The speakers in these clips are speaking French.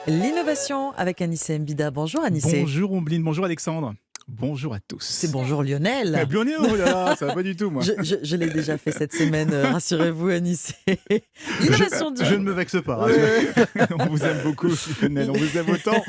L'innovation avec Anissé Mbida. Bonjour Anissé. Bonjour Ombline, bonjour Alexandre. Bonjour à C'est tous. bonjour Lionel. Lionel, oh là là, ça va pas du tout moi. Je l'ai déjà fait cette semaine, rassurez-vous Anissé. L'innovation du Je jour. ne me vexe pas. Ouais. On vous aime beaucoup Lionel, on vous aime autant.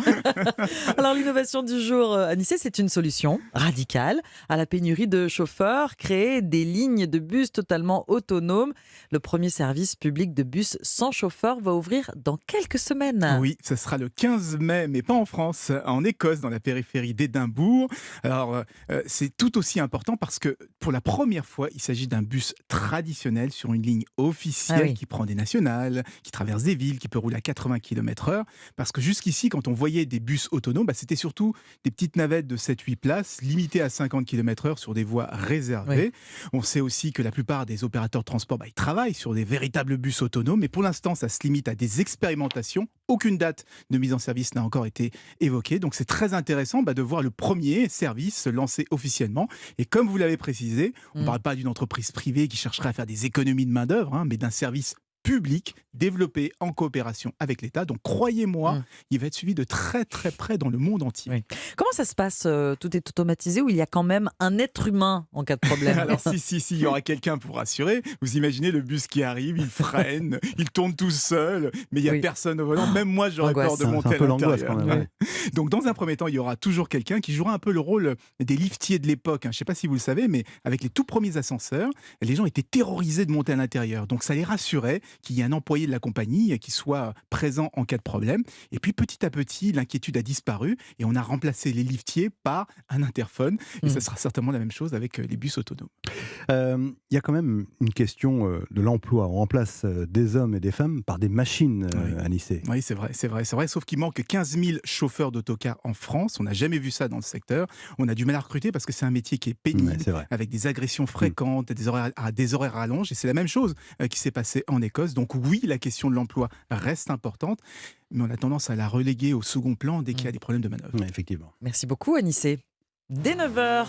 Alors l'innovation du jour, Anissé, c'est une solution radicale à la pénurie de chauffeurs, créer des lignes de bus totalement autonomes. Le premier service public de bus sans chauffeur va ouvrir dans quelques semaines. Oui, ce sera le 15 mai, mais pas en France, en Écosse, dans la périphérie d'Édimbourg. Alors, c'est tout aussi important parce que pour la première fois, il s'agit d'un bus traditionnel sur une ligne officielle Ah oui. qui prend des nationales, qui traverse des villes, qui peut rouler à 80 km/h. Parce que jusqu'ici, quand on voyait des bus autonomes, c'était surtout des petites navettes de 7-8 places, limitées à 50 km/h sur des voies réservées. On sait aussi que la plupart des opérateurs de transport, ils travaillent sur des véritables bus autonomes, mais pour l'instant, ça se limite à des expérimentations. Aucune date de mise en service n'a encore été évoquée. Donc c'est très intéressant de voir le premier service se lancer officiellement. Et comme vous l'avez précisé, on ne Mm. parle pas d'une entreprise privée qui chercherait à faire des économies de main-d'œuvre, mais d'un service public développé en coopération avec l'État. Donc croyez-moi, Mm. il va être suivi de très très près dans le monde entier. Oui. Comment ça se passe Tout est automatisé ou il y a quand même un être humain en cas de problème? Alors si, il y aura quelqu'un pour rassurer. Vous imaginez le bus qui arrive, il freine, il tourne tout seul, mais il n'y a Oui. personne au volant. Même moi, j'aurais Angoisse. peur de C'est un monter C'est un à peu l'angoisse l'intérieur. quand même. Ouais. Donc dans un premier temps, il y aura toujours quelqu'un qui jouera un peu le rôle des liftiers de l'époque. Je ne sais pas si vous le savez, mais avec les tout premiers ascenseurs, les gens étaient terrorisés de monter à l'intérieur. Donc ça les rassurait qu'il y ait un employé de la compagnie qui soit présent en cas de problème. Et puis petit à petit, l'inquiétude a disparu et on a remplacé les liftiers par un interphone. Et ça sera certainement la même chose avec les bus autonomes. Il y a quand même une question de l'emploi. On remplace des hommes et des femmes par des machines, Oui. Anissé. Oui, c'est vrai. Sauf qu'il manque 15 000 chauffeurs d'autocars en France. On n'a jamais vu ça dans le secteur. On a du mal à recruter parce que c'est un métier qui est pénible, Ouais, c'est vrai. avec des agressions fréquentes, des horaires rallonges. Et c'est la même chose qui s'est passé en Écosse. Donc oui, la question de l'emploi reste importante, mais on a tendance à la reléguer au second plan dès qu'il y a des problèmes de manœuvre. Ouais, effectivement. Merci beaucoup Anissé. Dès 9h.